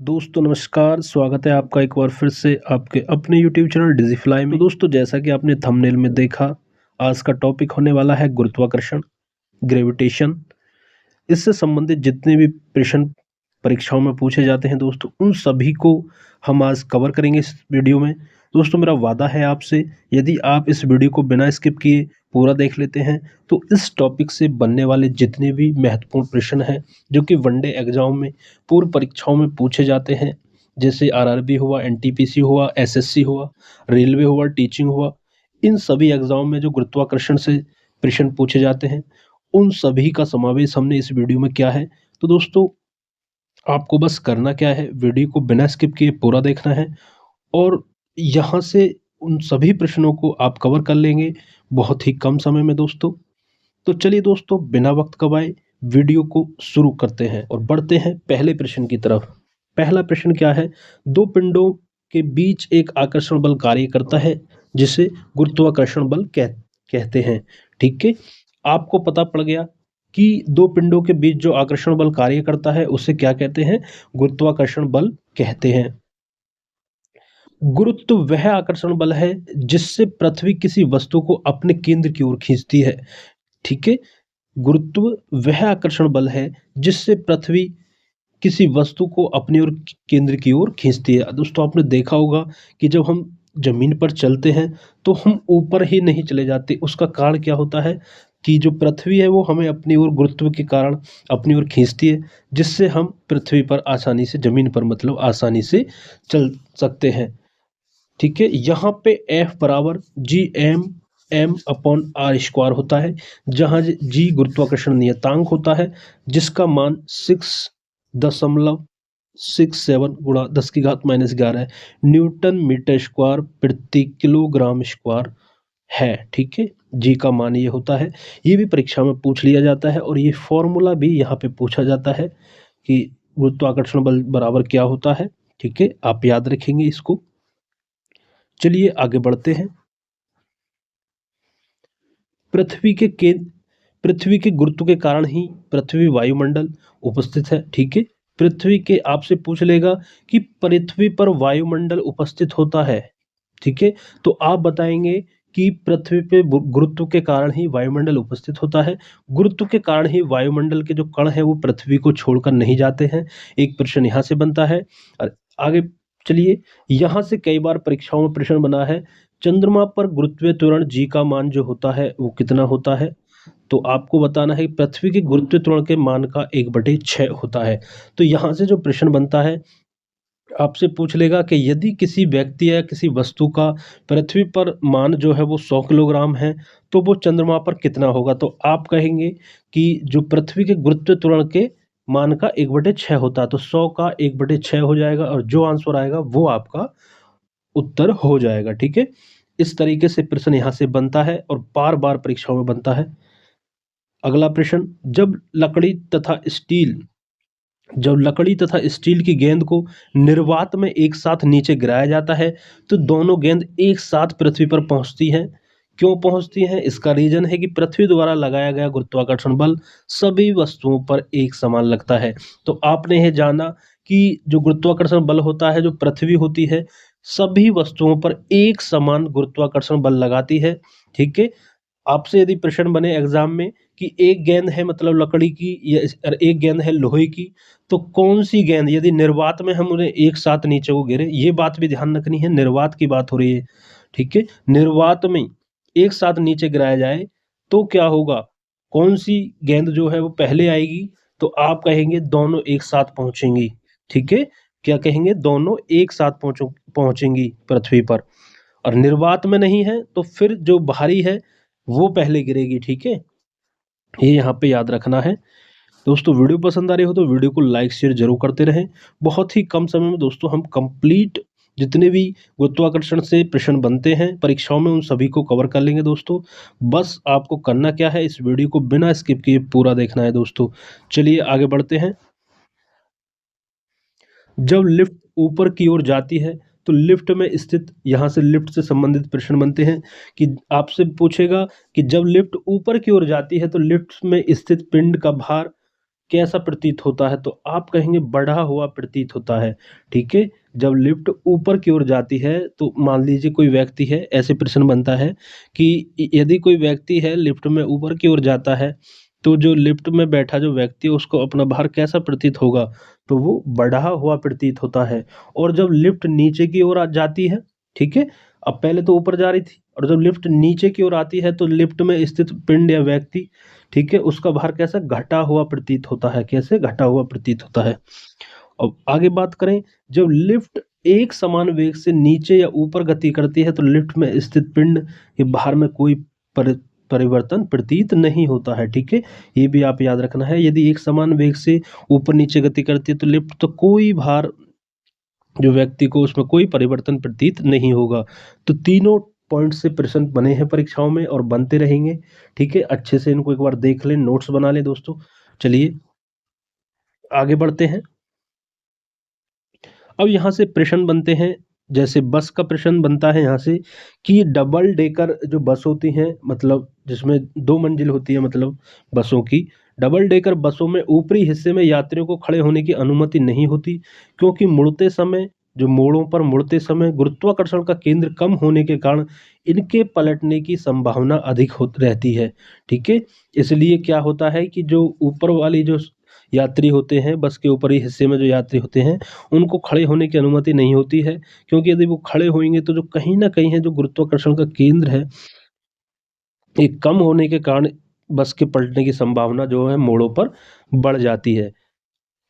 दोस्तों नमस्कार, स्वागत है आपका एक बार फिर से आपके अपने यूट्यूब चैनल डिजिफ्लाई में। दोस्तों जैसा कि आपने थंबनेल में देखा, आज का टॉपिक होने वाला है गुरुत्वाकर्षण, ग्रेविटेशन। इससे संबंधित जितने भी प्रश्न परीक्षाओं में पूछे जाते हैं दोस्तों, उन सभी को हम आज कवर करेंगे इस वीडियो में। दोस्तों मेरा वादा है आपसे, यदि आप इस वीडियो को बिना स्किप किए पूरा देख लेते हैं तो इस टॉपिक से बनने वाले जितने भी महत्वपूर्ण प्रश्न हैं जो कि वनडे एग्जाम में पूर्व परीक्षाओं में पूछे जाते हैं, जैसे आरआरबी हुआ, एनटीपीसी हुआ, एसएससी हुआ, रेलवे हुआ, टीचिंग हुआ, इन सभी एग्जाम में जो गुरुत्वाकर्षण से प्रश्न पूछे जाते हैं उन सभी का समावेश हमने इस वीडियो में किया है। तो दोस्तों आपको बस करना क्या है, वीडियो को बिना स्किप किए पूरा देखना है और यहाँ से उन सभी प्रश्नों को आप कवर कर लेंगे बहुत ही कम समय में दोस्तों। तो चलिए दोस्तों बिना वक्त गवाए वीडियो को शुरू करते हैं और बढ़ते हैं पहले प्रश्न की तरफ। पहला प्रश्न क्या है, दो पिंडों के बीच एक आकर्षण बल कार्य करता है जिसे गुरुत्वाकर्षण बल कहते हैं। ठीक है, आपको पता पड़ गया कि दो पिंडों के बीच जो आकर्षण बल कार्य करता है उसे क्या कहते हैं, गुरुत्वाकर्षण बल कहते हैं। गुरुत्व वह आकर्षण बल है जिससे पृथ्वी किसी वस्तु को अपने केंद्र की ओर खींचती है। ठीक है, गुरुत्व वह आकर्षण बल है जिससे पृथ्वी किसी वस्तु को अपनी ओर केंद्र की ओर खींचती है। दोस्तों आपने देखा होगा कि जब हम जमीन पर चलते हैं तो हम ऊपर ही नहीं चले जाते, उसका कारण क्या होता है कि जो पृथ्वी है वो हमें अपनी ओर गुरुत्व के कारण अपनी ओर खींचती है, जिससे हम पृथ्वी पर आसानी से, जमीन पर मतलब आसानी से चल सकते हैं। ठीक है, यहाँ पे F बराबर G M upon R square होता है, जहाँ जी गुरुत्वाकर्षण नियतांक होता है जिसका मान 6.67 गुणा 10⁻⁻11 न्यूटन मीटर स्क्वायर प्रति किलोग्राम स्क्वायर है। ठीक है, जी का मान ये होता है। ये भी परीक्षा में पूछ लिया जाता है और ये फॉर्मूला भी यहाँ पे पूछा जाता है कि गुरुत्वाकर्षण बल बराबर क्या होता है। ठीक है, आप याद रखेंगे इसको। चलिए आगे बढ़ते हैं। पृथ्वी के गुरुत्व के कारण ही पृथ्वी वायुमंडल उपस्थित है। ठीक है, पृथ्वी के आपसे पूछ लेगा कि पृथ्वी पर वायुमंडल उपस्थित होता है। ठीक है, तो आप बताएंगे कि पृथ्वी पे गुरुत्व के कारण ही वायुमंडल उपस्थित होता है। गुरुत्व के कारण ही वायुमंडल के जो कण हैं वो पृथ्वी को छोड़कर नहीं जाते हैं। एक प्रश्न यहाँ से बनता है। और आगे चलिए, यहाँ से कई बार परीक्षाओं में प्रश्न बना है, चंद्रमा पर गुरुत्वीय त्वरण जी का मान जो होता है वो कितना होता है। तो आपको बताना है पृथ्वी के गुरुत्वीय त्वरण के मान का 1/6 होता है। तो यहाँ से जो प्रश्न बनता है, आपसे पूछ लेगा कि यदि किसी व्यक्ति या किसी वस्तु का पृथ्वी पर मान जो है वो 100 किलोग्राम है तो वो चंद्रमा पर कितना होगा। तो आप कहेंगे कि जो पृथ्वी के गुरुत्वीय त्वरण के मान का 1/6 होता है, तो 100 का 1/6 हो जाएगा और जो आंसर आएगा वो आपका उत्तर हो जाएगा। ठीक है, इस तरीके से प्रश्न यहाँ से बनता है और बार बार परीक्षाओं में बनता है। अगला प्रश्न, जब लकड़ी तथा स्टील की गेंद को निर्वात में एक साथ नीचे गिराया जाता है तो दोनों गेंद एक साथ पृथ्वी पर पहुंचती हैं। क्यों पहुंचती हैं? इसका रीजन है कि पृथ्वी द्वारा लगाया गया गुरुत्वाकर्षण बल सभी वस्तुओं पर एक समान लगता है। तो आपने यह जाना कि जो गुरुत्वाकर्षण बल होता है, जो पृथ्वी होती है, सभी वस्तुओं पर एक समान गुरुत्वाकर्षण बल लगाती है। ठीक है, आपसे यदि प्रश्न बने एग्जाम में कि एक गेंद है मतलब लकड़ी की या एक गेंद है लोहे की, तो कौन सी गेंद, यदि निर्वात में हम उन्हें एक साथ नीचे को गिरे, ये बात भी ध्यान रखनी है, निर्वात की बात हो रही है। ठीक है, निर्वात में एक साथ नीचे गिराया जाए तो क्या होगा, कौन सी गेंद जो है वो पहले आएगी। तो आप कहेंगे दोनों एक साथ पहुंचेंगी। ठीक है, क्या कहेंगे, दोनों एक साथ पहुंचेंगी पृथ्वी पर। और निर्वात में नहीं है तो फिर जो भारी है वो पहले गिरेगी। ठीक है, ये यहाँ पे याद रखना है। दोस्तों वीडियो पसंद आ रही हो तो वीडियो को लाइक शेयर जरूर करते रहें। बहुत ही कम समय में दोस्तों हम कंप्लीट जितने भी गुरुत्वाकर्षण से प्रश्न बनते हैं परीक्षाओं में उन सभी को कवर कर लेंगे दोस्तों। बस आपको करना क्या है, इस वीडियो को बिना स्किप किए पूरा देखना है दोस्तों। चलिए आगे बढ़ते हैं। जब लिफ्ट ऊपर की ओर जाती है तो लिफ्ट में स्थित, यहाँ से लिफ्ट से संबंधित प्रश्न बनते हैं कि आपसे पूछेगा कि जब लिफ्ट ऊपर की ओर जाती है तो लिफ्ट में स्थित पिंड का भार कैसा प्रतीत होता है, तो आप कहेंगे बढ़ा हुआ प्रतीत होता है। ठीक है, जब लिफ्ट ऊपर की ओर जाती है तो मान लीजिए कोई व्यक्ति है, ऐसे प्रश्न बनता है कि यदि कोई व्यक्ति है लिफ्ट में ऊपर की ओर जाता है, तो जो लिफ्ट में बैठा जो व्यक्ति है उसको अपना भार कैसा प्रतीत होगा, तो वो बढ़ा हुआ प्रतीत होता है। और जब लिफ्ट नीचे की ओर आ जाती है, ठीक है, अब पहले तो ऊपर जा रही थी और जब लिफ्ट नीचे की ओर आती है तो लिफ्ट में स्थित पिंड या व्यक्ति, ठीक है, उसका भार कैसा घटा हुआ प्रतीत होता है, कैसे घटा हुआ प्रतीत होता है। अब आगे बात करें, जब लिफ्ट एक समान वेग से नीचे या ऊपर गति करती है तो लिफ्ट में स्थित पिंड के भार में कोई परिवर्तन प्रतीत नहीं होता है। ठीक है, ये भी आप याद रखना है, यदि एक समान वेग से ऊपर नीचे गति करती है तो लिफ्ट तो कोई भार जो व्यक्ति को उसमें कोई परिवर्तन प्रतीत नहीं होगा। तो तीनों पॉइंट से प्रश्न बने हैं परीक्षाओं में और बनते रहेंगे। ठीक है, अच्छे से इनको एक बार देख लें, नोट्स बना लें दोस्तों। चलिए आगे बढ़ते हैं। अब यहाँ से प्रश्न बनते हैं, जैसे बस का प्रश्न बनता है यहाँ से कि डबल डेकर जो बस होती हैं, मतलब जिसमें 2 मंजिल होती है, मतलब बसों की, डबल डेकर बसों में ऊपरी हिस्से में यात्रियों को खड़े होने की अनुमति नहीं होती, क्योंकि मुड़ते समय, जो मोड़ों पर मुड़ते समय गुरुत्वाकर्षण का केंद्र कम होने के कारण इनके पलटने की संभावना अधिक हो रहती है। ठीक है, इसलिए क्या होता है कि जो ऊपर वाली जो यात्री होते हैं, बस के ऊपरी हिस्से में जो यात्री होते हैं, उनको खड़े होने की अनुमति नहीं होती है, क्योंकि यदि वो खड़े होंगे तो जो कहीं न कहीं है जो गुरुत्वाकर्षण का केंद्र है, ये कम होने के कारण बस के पलटने की संभावना जो है मोड़ों पर बढ़ जाती है।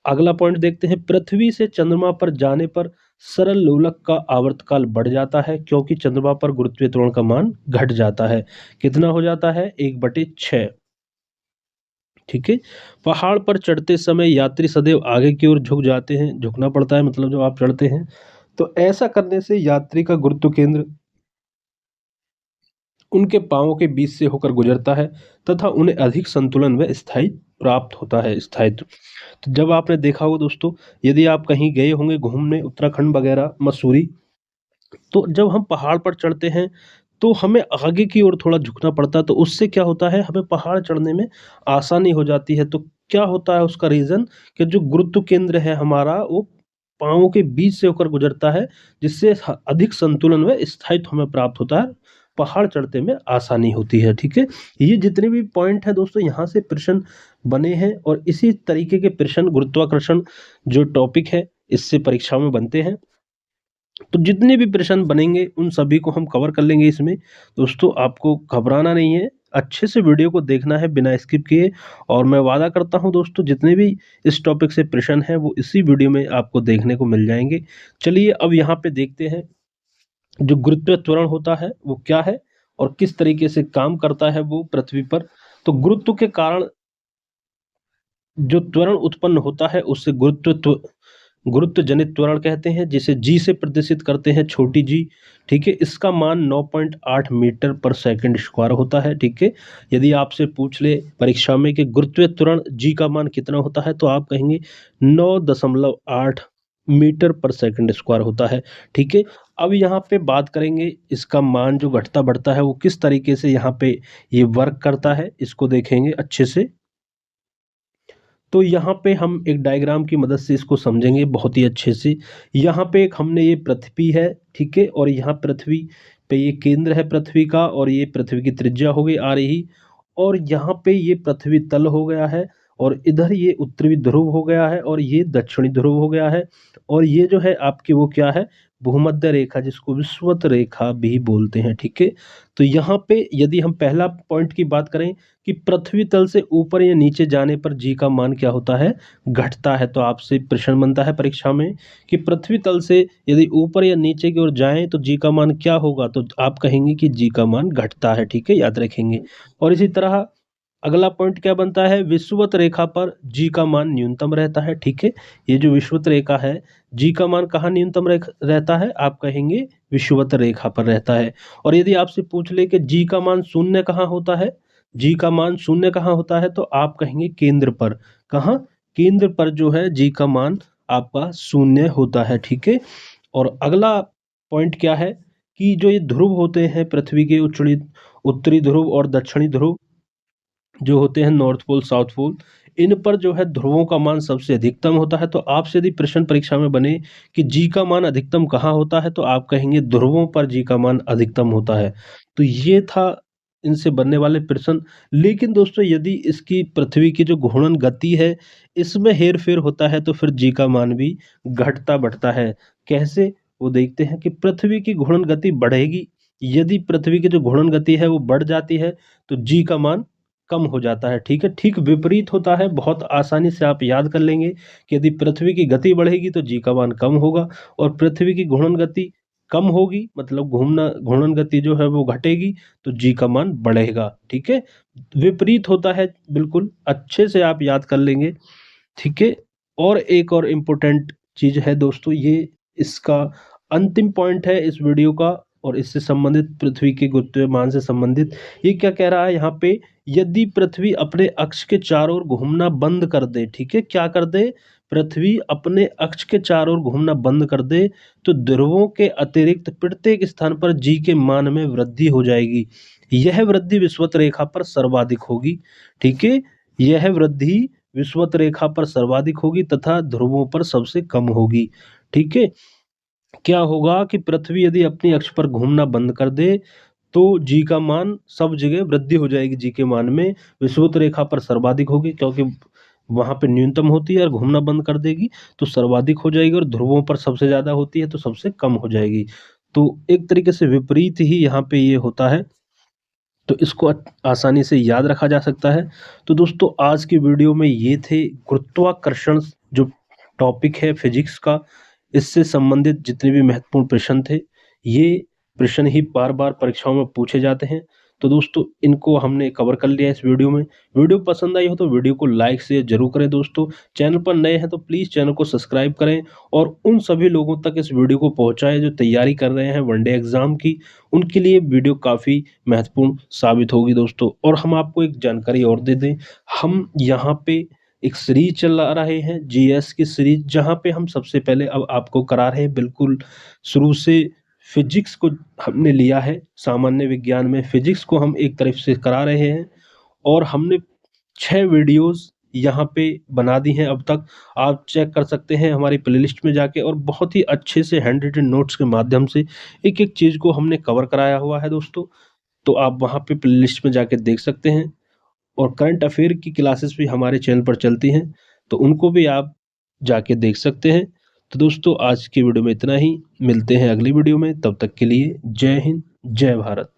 अगला पॉइंट देखते हैं, पृथ्वी से चंद्रमा पर जाने पर सरल लोलक का आवर्तकाल बढ़ जाता है, क्योंकि चंद्रमा पर गुरुत्वीय त्वरण का मान घट जाता है। कितना हो जाता है? 1/6। ठीक है, पहाड़ पर चढ़ते समय यात्री सदैव आगे की ओर झुक जाते हैं, झुकना पड़ता है, मतलब जब आप चढ़ते हैं तो ऐसा करने से यात्री का गुरुत्व केंद्र उनके पांवों के बीच से होकर गुजरता है तथा उन्हें अधिक संतुलन व स्थायी प्राप्त होता है, स्थायित्व। तो जब आपने देखा होगा दोस्तों, यदि आप कहीं गए होंगे घूमने उत्तराखंड वगैरह, मसूरी, तो जब हम पहाड़ पर चढ़ते हैं तो हमें आगे की ओर थोड़ा झुकना पड़ता है, तो उससे क्या होता है, हमें पहाड़ चढ़ने में आसानी हो जाती है। तो क्या होता है उसका रीज़न, कि जो गुरुत्व केंद्र है हमारा वो पाँवों के बीच से होकर गुजरता है, जिससे अधिक संतुलन व स्थायित्व हमें प्राप्त होता है, पहाड़ चढ़ते में आसानी होती है। ठीक है, ये जितने भी पॉइंट हैं दोस्तों यहाँ से प्रश्न बने हैं और इसी तरीके के प्रश्न गुरुत्वाकर्षण जो टॉपिक है इससे परीक्षा में बनते हैं। तो जितने भी प्रश्न बनेंगे उन सभी को हम कवर कर लेंगे इसमें। दोस्तों आपको घबराना नहीं है, अच्छे से वीडियो को देखना है बिना स्किप किए, और मैं वादा करता हूं दोस्तों जितने भी इस टॉपिक से प्रश्न हैं वो इसी वीडियो में आपको देखने को मिल जाएंगे। चलिए अब यहाँ पे देखते हैं जो गुरुत्व त्वरण होता है वो क्या है और किस तरीके से काम करता है वो पृथ्वी पर। तो गुरुत्व के कारण जो त्वरण उत्पन्न होता है उससे गुरुत्व जनित त्वरण कहते हैं, जिसे जी से प्रदर्शित करते हैं, छोटी जी। ठीक है, इसका मान 9.8 मीटर पर सेकंड स्क्वायर होता है। ठीक है, यदि आपसे पूछ ले परीक्षा में कि गुरुत्वीय त्वरण जी का मान कितना होता है, तो आप कहेंगे 9.8 मीटर पर सेकंड स्क्वायर होता है। ठीक है, अब यहाँ पे बात करेंगे इसका मान जो घटता बढ़ता है वो किस तरीके से यहाँ पे ये वर्क करता है, इसको देखेंगे अच्छे से। तो यहाँ पे हम एक डायग्राम की मदद से इसको समझेंगे बहुत ही अच्छे से। यहाँ पे एक हमने ये पृथ्वी है, ठीक है, और यहाँ पृथ्वी पे ये केंद्र है पृथ्वी का, और ये पृथ्वी की त्रिज्या हो गई आ रही, और यहाँ पे ये पृथ्वी तल हो गया है, और इधर ये उत्तरी ध्रुव हो गया है, और ये दक्षिणी ध्रुव हो गया है, और ये जो है आपकी वो क्या है, भूमध्य रेखा, जिसको विषुवत रेखा भी बोलते हैं। ठीक है, तो यहाँ पे यदि हम पहला पॉइंट की बात करें कि पृथ्वी तल से ऊपर या नीचे जाने पर जी का मान क्या होता है, घटता है। तो आपसे प्रश्न बनता है परीक्षा में कि पृथ्वी तल से यदि ऊपर या नीचे की ओर जाएं तो जी का मान क्या होगा, तो आप कहेंगे कि जी का मान घटता है। ठीक है, याद रखेंगे। और इसी तरह अगला पॉइंट क्या बनता है, विषुवत रेखा पर जी का मान न्यूनतम रहता है। ठीक है, ये जो विषुवत रेखा है, जी का मान कहाँ न्यूनतम रहता है, आप कहेंगे विषुवत रेखा पर रहता है। और यदि आपसे पूछ ले कि जी का मान शून्य कहाँ होता है, जी का मान शून्य कहाँ होता है, तो आप कहेंगे केंद्र पर। कहाँ? केंद्र पर जो है जी का मान आपका शून्य होता है। ठीक है, और अगला पॉइंट क्या है कि जो ये ध्रुव होते हैं पृथ्वी के, उत्तरी ध्रुव और दक्षिणी ध्रुव जो होते हैं, नॉर्थ पोल साउथ पोल, इन पर जो है ध्रुवों का मान सबसे अधिकतम होता है। तो आपसे यदि प्रश्न परीक्षा में बने कि जी का मान अधिकतम कहाँ होता है, तो आप कहेंगे ध्रुवों पर जी का मान अधिकतम होता है। तो ये था इनसे बनने वाले प्रश्न। लेकिन दोस्तों यदि इसकी पृथ्वी की जो घूर्णन गति है, इसमें हेर-फेर होता है तो फिर जी का मान भी घटता बढ़ता है। कैसे? वो देखते हैं कि पृथ्वी की घूर्णन गति बढ़ेगी, यदि पृथ्वी की जो घूर्णन गति है वो बढ़ जाती है तो जी का मान कम हो जाता है, ठीक है? ठीक विपरीत होता है, बहुत आसानी से आप याद कर लेंगे कि यदि पृथ्वी की गति बढ़ेगी तो जी का मान कम होगा और पृथ्वी की घूर्णन गति कम होगी मतलब घूर्णन गति जो है वो घटेगी तो जी का मान बढ़ेगा, ठीक है? विपरीत होता है बिल्कुल, अच्छे से आप याद कर लेंगे, ठीक है? और एक और इम्पोर्टेंट चीज़ है दोस्तों, ये इसका अंतिम पॉइंट है इस वीडियो का और इससे संबंधित पृथ्वी के गुरुत्वाकर्षण से संबंधित। ये क्या कह रहा है यहाँ पे, यदि पृथ्वी अपने अक्ष के चारों ओर घूमना बंद कर दे, ठीक है? क्या कर दे? पृथ्वी अपने अक्ष के चारों ओर घूमना बंद कर दे, तो ध्रुवों के अतिरिक्त प्रत्येक स्थान पर जी के मान में वृद्धि हो जाएगी। यह वृद्धि विषुवत रेखा पर सर्वाधिक होगी, ठीक है? यह वृद्धि विषुवत रेखा पर सर्वाधिक होगी तथा ध्रुवों पर सबसे कम होगी, ठीक है? क्या होगा कि पृथ्वी यदि अपनी अक्ष पर घूमना बंद कर दे, तो जी का मान सब जगह वृद्धि हो जाएगी जी के मान में, विषुवत रेखा पर सर्वाधिक होगी क्योंकि वहाँ पे न्यूनतम होती है और घूमना बंद कर देगी तो सर्वाधिक हो जाएगी और ध्रुवों पर सबसे ज़्यादा होती है तो सबसे कम हो जाएगी। तो एक तरीके से विपरीत ही यहाँ पे ये होता है, तो इसको आसानी से याद रखा जा सकता है। तो दोस्तों आज की वीडियो में ये थे गुरुत्वाकर्षण जो टॉपिक है फिजिक्स का, इससे संबंधित जितने भी महत्वपूर्ण प्रश्न थे, ये प्रश्न ही बार-बार परीक्षाओं में पूछे जाते हैं। तो दोस्तों इनको हमने कवर कर लिया इस वीडियो में। वीडियो पसंद आई हो तो वीडियो को लाइक शेयर ज़रूर करें दोस्तों। चैनल पर नए हैं तो प्लीज़ चैनल को सब्सक्राइब करें और उन सभी लोगों तक इस वीडियो को पहुँचाएँ जो तैयारी कर रहे हैं वनडे एग्ज़ाम की, उनके लिए वीडियो काफ़ी महत्वपूर्ण साबित होगी दोस्तों। और हम आपको एक जानकारी और दे दें, हम यहाँ पे एक सीरीज चला रहे हैं जीएस की सीरीज, जहाँ पे हम सबसे पहले अब आपको करा रहे हैं बिल्कुल शुरू से फिजिक्स को हमने लिया है, सामान्य विज्ञान में फिजिक्स को हम एक तरफ से करा रहे हैं और हमने 6 वीडियोस यहाँ पे बना दी हैं अब तक। आप चेक कर सकते हैं हमारी प्लेलिस्ट में जाके और बहुत ही अच्छे से हैंड रिटन नोट्स के माध्यम से एक-एक चीज़ को हमने कवर कराया हुआ है दोस्तों। तो आप वहाँ पे प्लेलिस्ट में जाके देख सकते हैं और करंट अफेयर की क्लासेस भी हमारे चैनल पर चलती हैं, तो उनको भी आप जाके देख सकते हैं। तो दोस्तों आज की वीडियो में इतना ही, मिलते हैं अगली वीडियो में, तब तक के लिए जय हिंद, जय भारत।